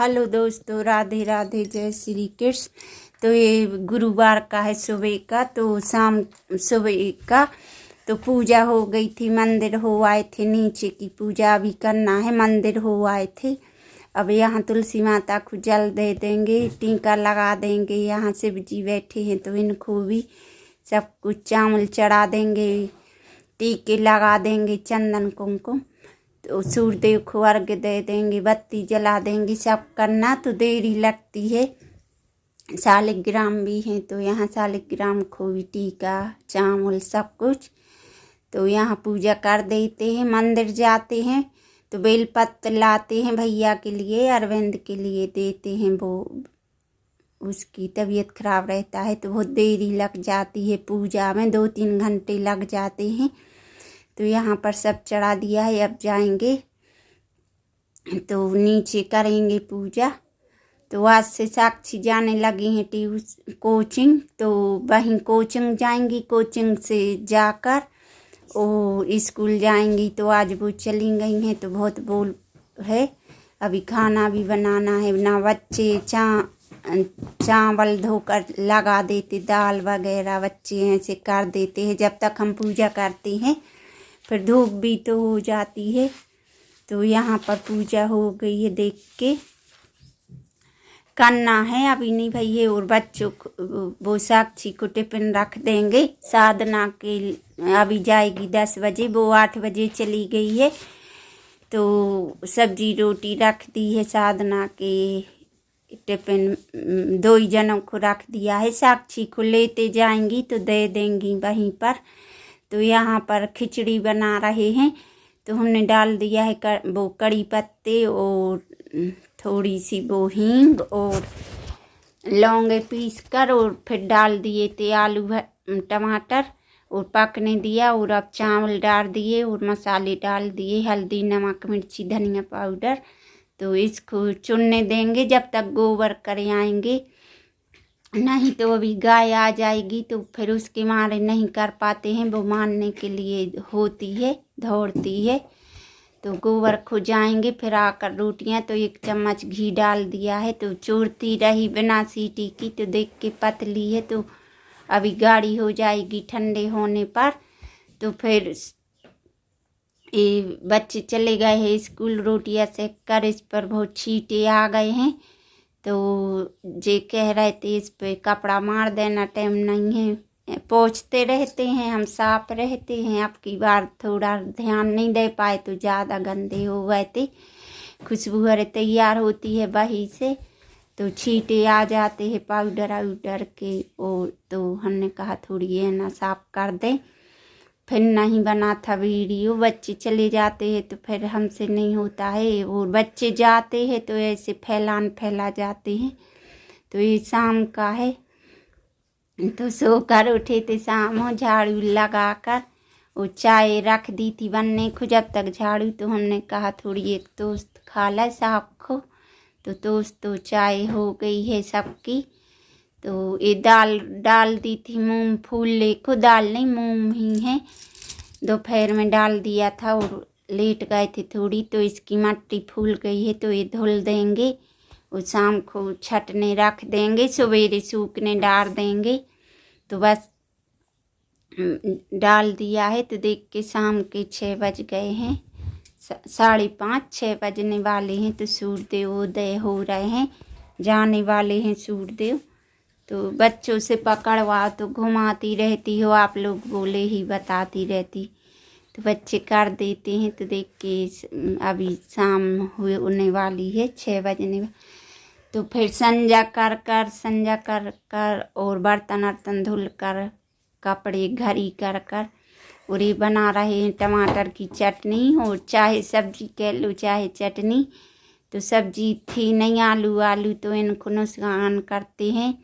Hello दोस्तों, राधे राधे, जय श्री कृष्ण। तो ये गुरुवार का है सुबह का, तो शाम सुबह का तो पूजा हो गई थी। मंदिर हो आए थे, नीचे की पूजा अभी करना है। मंदिर हो आए थे, अब यहाँ तुलसी माता को जल दे देंगे, टीका लगा देंगे। यहाँ शिव जी बैठे हैं तो इनको भी सब कुछ चावल चढ़ा देंगे, टीके लगा देंगे, चंदन कुमकुम, तो सूर्यदेव को अर्घ्य दे देंगे, बत्ती जला देंगे। सब करना तो देरी लगती है। शालिग्राम भी हैं तो यहाँ शालिग्राम को भी टीका चावल सब कुछ, तो यहाँ पूजा कर देते हैं। मंदिर जाते हैं तो बेलपत्र लाते हैं भैया के लिए, अरविंद के लिए देते हैं। वो उसकी तबीयत खराब रहता है तो बहुत देरी लग जाती है पूजा में, 2-3 घंटे लग जाते हैं। तो यहाँ पर सब चढ़ा दिया है, अब जाएंगे तो नीचे करेंगे पूजा। तो आज से साक्षी जाने लगी हैं कोचिंग, तो वहीं कोचिंग जाएंगी, कोचिंग से जाकर और स्कूल जाएंगी। तो आज वो चली गई हैं तो बहुत बोल है। अभी खाना भी बनाना है ना, बच्चे चावल धोकर लगा देते, दाल वगैरह बच्चे ऐसे कर देते हैं जब तक हम पूजा करते हैं, फिर धूप भी तो हो जाती है। तो यहाँ पर पूजा हो गई है, देख के करना है अभी नहीं भैया। और बच्चों को वो साक्षी को टिफिन रख देंगे। साधना के अभी जाएगी 10 बजे, वो 8 बजे चली गई है तो सब्जी रोटी रख दी है। साधना के टिफिन 2 ही जनों को रख दिया है, साक्षी को लेते जाएंगी तो दे देंगी वहीं पर। तो यहाँ पर खिचड़ी बना रहे हैं तो हमने डाल दिया है वो कड़ी पत्ते और थोड़ी सी वो हींग और लौंगे पीस कर, और फिर डाल दिए थे आलू टमाटर और पकने दिया। और अब चावल डाल दिए और मसाले डाल दिए, हल्दी नमक मिर्ची धनिया पाउडर। तो इसको चुनने देंगे जब तक गोबर करे आएंगे, नहीं तो अभी गाय आ जाएगी तो फिर उसके मारे नहीं कर पाते हैं। वो मारने के लिए होती है, दौड़ती है। तो गोबर खो जाएंगे, फिर आकर रोटियां। तो 1 चम्मच घी डाल दिया है तो चूरती रही बिना सीटी की, तो देख के पतली है। तो अभी गाढ़ी हो जाएगी ठंडे होने पर। तो फिर ये बच्चे चले गए हैं स्कूल, रोटियां सेक कर इस पर बहुत छींटे आ गए हैं। तो जे कह रहे थे इस पे कपड़ा मार देना, टाइम नहीं है, पोंछते रहते हैं हम, साफ रहते हैं। अब की बार थोड़ा ध्यान नहीं दे पाए तो ज़्यादा गंदे हो गए थे। खुशबू हरे तैयार होती है वहीं से तो छींटे आ जाते हैं पाउडर आउडर के। और तो हमने कहा थोड़ी ये ना साफ कर दें, फिर नहीं बना था वीडियो। बच्चे चले जाते हैं तो फिर हमसे नहीं होता है, और बच्चे जाते हैं तो ऐसे फैला जाते हैं। तो ये शाम का है तो सोकर उठे थे शाम हो, झाड़ू लगा कर वो चाय रख दी थी बनने को जब तक झाड़ू। तो हमने कहा थोड़ी एक टोस्ट खा ले साहब को, तो टोस्ट तो चाय हो गई है सबकी। तो ये दाल डाल दी थी मूंगफली को, दाल नहीं मूंग ही है, दोपहर में डाल दिया था और लेट गए थे थोड़ी, तो इसकी मट्टी फूल गई है तो ये धुल देंगे और शाम को छटने रख देंगे, सवेरे सूखने डाल देंगे। तो बस डाल दिया है। तो देख के शाम के 6 बज गए हैं, 5:30-6 बजने वाले हैं। तो सूर्यदेव उदय हो रहे हैं, जाने वाले हैं सूर्यदेव। तो बच्चों से पकड़वा तो घुमाती रहती हो, आप लोग बोले ही बताती रहती, तो बच्चे कर देते हैं। तो देख के अभी शाम होने वाली है, 6 बजने। तो फिर संजा कर और बर्तन वर्तन धुल कर, कपड़े घड़ी कर और ये बना रहे हैं टमाटर की चटनी, और चाहे सब्जी कह लो चाहे चटनी। तो सब्जी थी नहीं, आलू तो इनको नुकसान करते हैं।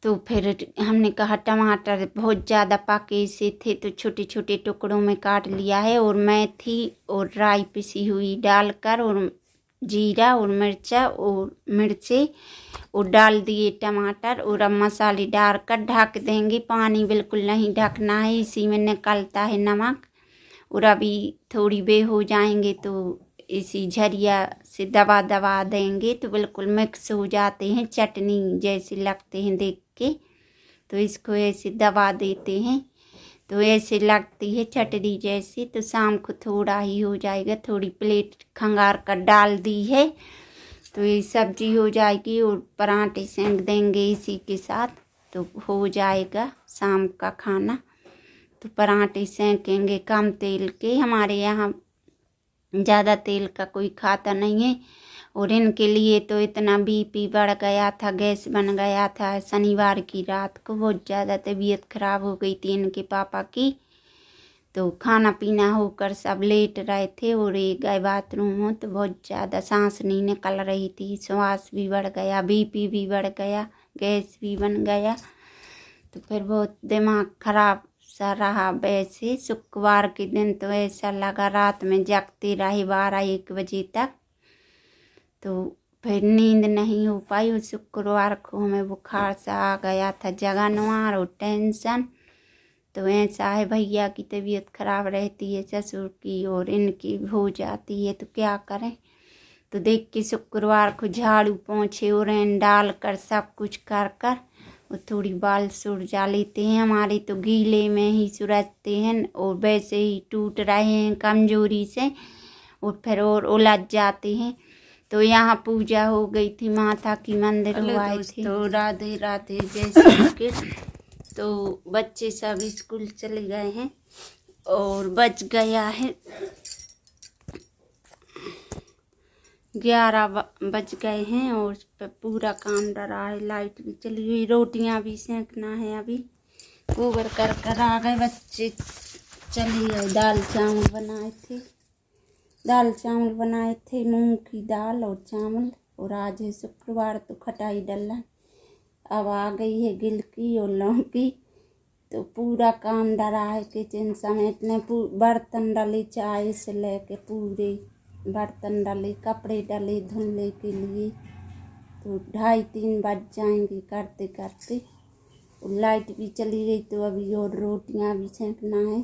तो फिर हमने कहा टमाटर बहुत ज़्यादा पके से थे तो छोटे छोटे टुकड़ों में काट लिया है, और मेथी और राई पिसी हुई डालकर और जीरा और मिर्चा और मिर्चे और डाल दिए टमाटर, और अब मसाले डालकर ढक देंगे। पानी बिल्कुल नहीं ढकना है, इसी में निकलता है नमक। और अभी थोड़ी बे हो जाएंगे तो इसी झरिया से दबा दबा देंगे तो बिल्कुल मिक्स हो जाते हैं, चटनी जैसे लगते हैं देख के। तो इसको ऐसे दबा देते हैं तो ऐसे लगती है चटनी जैसी। तो शाम को थोड़ा ही हो जाएगा, थोड़ी प्लेट खंगार कर डाल दी है तो ये सब्जी हो जाएगी और पराठे सेंक देंगे इसी के साथ, तो हो जाएगा शाम का खाना। तो पराठे सेंकेंगे कम तेल के, हमारे यहाँ ज़्यादा तेल का कोई खाता नहीं है। और इनके लिए तो इतना बीपी बढ़ गया था, गैस बन गया था शनिवार की रात को, बहुत ज़्यादा तबीयत खराब हो गई थी इनके पापा की। तो खाना पीना होकर सब लेट रहे थे और ये गए बाथरूम हो तो बहुत ज़्यादा सांस नहीं निकल रही थी, श्वास भी बढ़ गया, बीपी भी बढ़ गया, गैस भी बन गया। तो फिर बहुत दिमाग खराब सा रहा। वैसे शुक्रवार के दिन तो ऐसा लगा रात में जगते रहे 12-1 बजे तक, तो फिर नींद नहीं हो पाई। और शुक्रवार को हमें बुखार सा आ गया था, जगनवार और टेंशन। तो ऐसा है, भैया की तबीयत खराब रहती है, ससुर की, और इनकी हो जाती है, तो क्या करें। तो देख के शुक्रवार को झाड़ू पोंछे और डाल कर सब कुछ कर कर और थोड़ी बाल सुरजा लेते हैं। हमारे तो गीले में ही सुरजते हैं और वैसे ही टूट रहे हैं कमजोरी से और फिर और उलझ जाते हैं। तो यहाँ पूजा हो गई थी, माता की मंदिर हुआ थे। तो राधे राधे जैसे के। तो बच्चे सब स्कूल चले गए हैं और बज गया है 11 बज गए हैं और पूरा काम डरा है। लाइट भी चली हुई, रोटियां भी सेंकना है। अभी गोबर कर कर आ गए बच्चे, चले गए। दाल चावल बनाए थे, मूंग की दाल और चावल। और आज है शुक्रवार तो खटाई डलन अब आ गई है, गिलकी और लौकी। तो पूरा काम डरा है, किचन समेटने, बर्तन डले, चाय से लेके पूरे बर्तन डले, कपड़े डले धुलने के लिए। तो 2:30-3 बज जाएंगे करते करते। और लाइट भी चली गई तो अभी और रोटियां भी सेंकना है।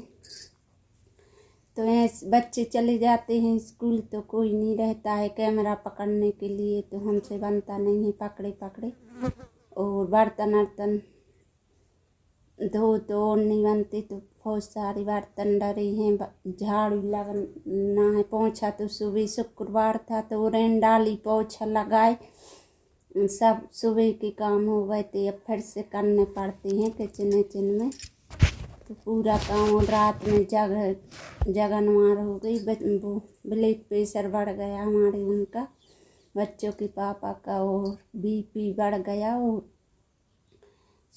तो ऐसे बच्चे चले जाते हैं स्कूल तो कोई नहीं रहता है कैमरा पकड़ने के लिए, तो हमसे बनता नहीं है पकड़े पकड़े। और बर्तन धो तो और नहीं बनते, तो बहुत सारे बर्तन डरे हैं। झाड़ू लगना है, पोंछा तो सुबह शुक्रवार था तो रेन डाली, पोंछा लगाए, सब सुबह के काम हो गए थे, अब फिर से करने पड़ते हैं किचन में। तो पूरा काम, और रात में जगनवार हो गई, वो ब्लड प्रेशर बढ़ गया हमारे उनका, बच्चों के पापा का, और बीपी बढ़ गया और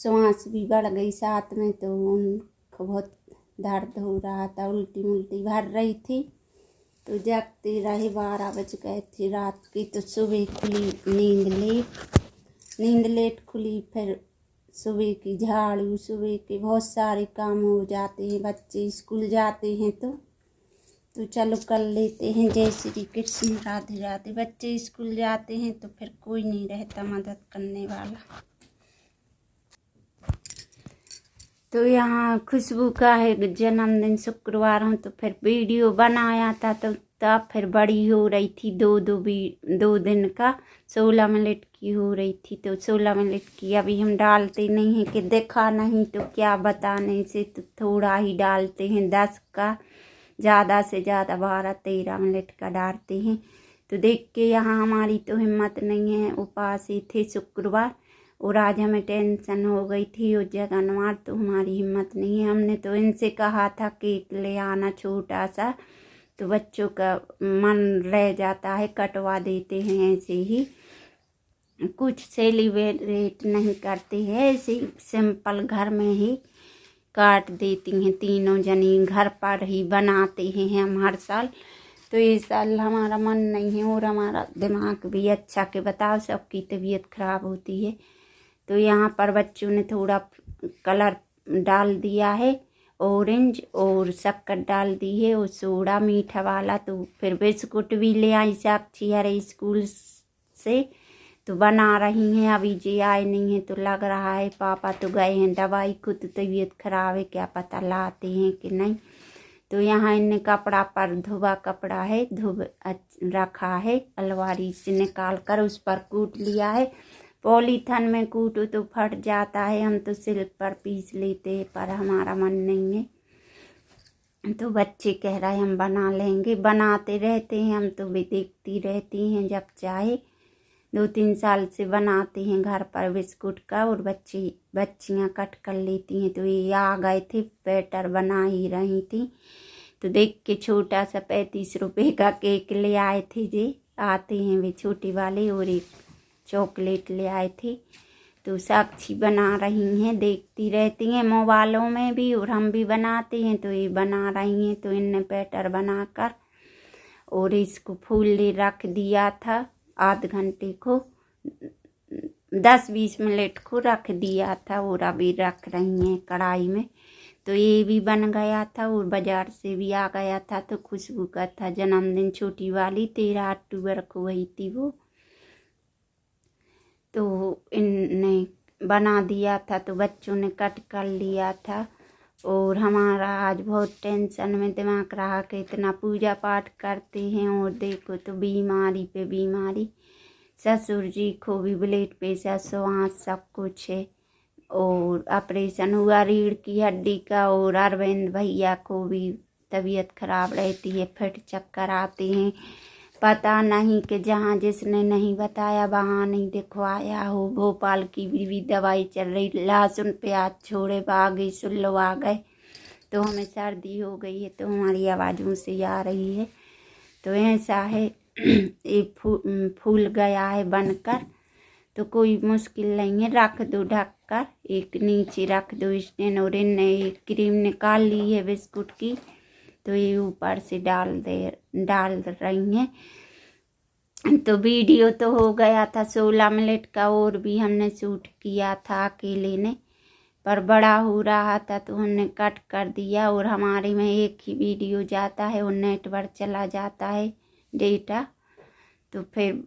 श्वास भी बढ़ गई साथ में। तो उनको बहुत दर्द हो रहा था, उल्टी भर रही थी। तो जगते रहे, 12 बज गए थे रात की। तो सुबह खुली नींद लेट खुली। फिर सुबह की झाड़ू, सुबह के बहुत सारे काम हो जाते हैं, बच्चे स्कूल जाते हैं तो चलो कर लेते हैं। जय श्री कृष्ण, राधे राधे। बच्चे स्कूल जाते हैं तो फिर कोई नहीं रहता मदद करने वाला। तो यहाँ खुशबू का है जन्मदिन, शुक्रवार हूँ तो फिर वीडियो बनाया था। तो तब फिर बड़ी हो रही थी, 2 दिन का 16 मिनट की हो रही थी। तो 16 मिनट की अभी हम डालते नहीं हैं कि देखा नहीं तो क्या बताने से, तो थोड़ा ही डालते हैं, 10 का, ज़्यादा से ज़्यादा 12-13 मिनट का डालते हैं। तो देख के यहाँ हमारी तो हिम्मत नहीं है, उपास ही थे शुक्रवार और आज हमें टेंशन हो गई थी और जगनवार, तो हमारी हिम्मत नहीं है। हमने तो इनसे कहा था केक ले आना छोटा सा, तो बच्चों का मन रह जाता है, कटवा देते हैं ऐसे ही, कुछ सेलिब्रेट नहीं करते हैं, ऐसे सिंपल घर में ही काट देती हैं। तीनों जनी घर पर ही बनाते हैं हम हर साल। तो इस साल हमारा मन नहीं है और हमारा दिमाग भी अच्छा, के बताओ सबकी तबीयत खराब होती है। तो यहाँ पर बच्चों ने थोड़ा कलर डाल दिया है, ऑरेंज, और शक्कर डाल दी है और सोडा मीठा वाला। तो फिर बिस्कुट भी ले आई साक्षी हरे स्कूल से, तो बना रही हैं। अभी जी आए नहीं है तो लग रहा है, पापा तो गए हैं दवाई को, तो तबीयत खराब है, क्या पता लाते हैं कि नहीं। तो यहाँ इनने कपड़ा पर धोबा कपड़ा है रखा है, अलमारी से निकाल कर उस पर कूट लिया है। पॉलीथन में कूटो तो फट जाता है, हम तो सिल पर पीस लेते हैं, पर हमारा मन नहीं है। तो बच्चे कह रहे हैं हम बना लेंगे, बनाते रहते हैं हम, तो भी देखती रहती हैं जब चाहे। 2-3 साल से बनाते हैं घर पर बिस्कुट का, और बच्चियाँ कट कर लेती हैं। तो ये आ गए थे, बैटर बना ही रही थी, तो देख के छोटा सा 35 रुपए का केक ले आए थे। जे आते हैं वे छोटे वाले, और एक चॉकलेट ले आए थे। तो साक्षी बना रही हैं, देखती रहती हैं मोबाइलों में भी, और हम भी बनाते हैं। तो ये बना रही हैं, तो इनने बैटर बनाकर और इसको फूलने रख दिया था। आध घंटे को 10-20 मिनट को रख दिया था, और अभी रख रही हैं कढ़ाई में। तो ये भी बन गया था, और बाजार से भी आ गया था। तो खुशबू का था जन्मदिन, छोटी वाली 13 अक्टूबर को हुई थी वो। तो इनने बना दिया था, तो बच्चों ने कट कर लिया था। और हमारा आज बहुत टेंशन में दिमाग रहा कि इतना पूजा पाठ करते हैं, और देखो तो बीमारी पे बीमारी। ससुर जी को भी ब्लड प्रेशर, श्वास सब कुछ है, और ऑपरेशन हुआ रीढ़ की हड्डी का। और अरविंद भैया को भी तबीयत खराब रहती है, फिर चक्कर आते हैं। पता नहीं कि जहाँ जिसने नहीं बताया वहाँ नहीं दिखवाया हो। भोपाल की भी दवाई चल रही, लहसुन प्याज छोड़े बागी सुल्लो आ गए। तो हमें सर्दी हो गई है, तो हमारी आवाज़ों से आ रही है। तो ऐसा है, ये फूल गया है बनकर, तो कोई मुश्किल नहीं है। रख दो ढक कर, एक नीचे रख दो स्टैंड, और इनने क्रीम निकाल ली है बिस्कुट की, तो ये ऊपर से डाल रही हैं। तो वीडियो तो हो गया था 16 मिनट का, और भी हमने शूट किया था अकेले ने, पर बड़ा हो रहा था तो हमने कट कर दिया। और हमारे में एक ही वीडियो जाता है, और नेटवर्क चला जाता है डेटा, तो फिर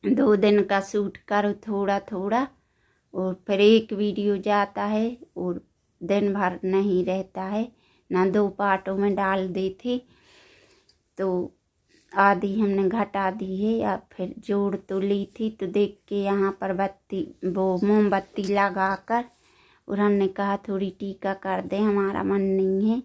2 दिन का शूट करो थोड़ा थोड़ा, और फिर एक वीडियो जाता है, और दिन भर नहीं रहता है ना। 2 पार्टों में डाल दी थी, तो आधी हमने घटा दी है, या फिर जोड़ तो ली थी। तो देख के यहाँ पर मोमबत्ती लगा कर, और हमने कहा थोड़ी टीका कर दे, हमारा मन नहीं है।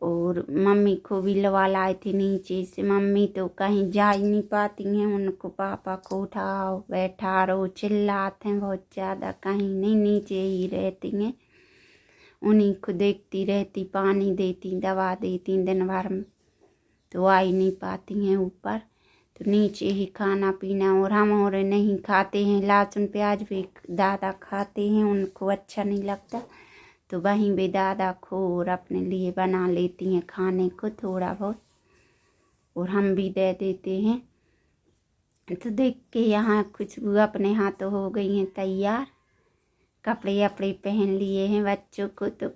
और मम्मी को भी लवा लाए थे नीचे से। मम्मी तो कहीं जा ही नहीं पाती हैं, उनको पापा को उठाओ बैठा रहो, चिल्लाते हैं बहुत ज़्यादा, कहीं नहीं, नीचे ही रहती हैं। उन्हीं को देखती रहती, पानी देती, दवा देती दिन भर में, तो आ ही नहीं पाती हैं ऊपर। तो नीचे ही खाना पीना, और हम और नहीं खाते हैं लहसुन प्याज भी। दादा खाते हैं, उनको अच्छा नहीं लगता, तो वहीं भी दादा को और अपने लिए बना लेती हैं खाने को थोड़ा बहुत, और हम भी दे देते हैं। तो देख के यहाँ खुशबू अपने हाथों हो गई हैं तैयार, कपड़े अपड़े पहन लिए हैं। बच्चों को तो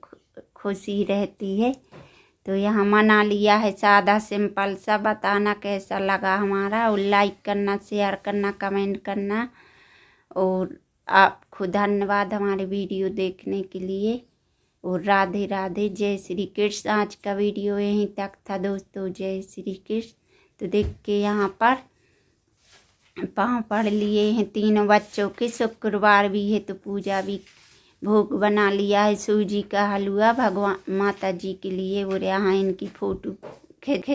खुशी रहती है। तो यहाँ मना लिया है सादा सिंपल सा। बताना कैसा लगा हमारा, और लाइक करना, शेयर करना, कमेंट करना, और आपको धन्यवाद हमारे वीडियो देखने के लिए। और राधे राधे, जय श्री कृष्ण। आज का वीडियो यहीं तक था दोस्तों, जय श्री कृष्ण। तो देख के यहाँ पर पाँव पढ़ लिए हैं तीनों बच्चों के। शुक्रवार भी है तो पूजा भी, भोग बना लिया है सूजी का हलवा भगवान माता जी के लिए। और यहाँ इनकी फोटो खींच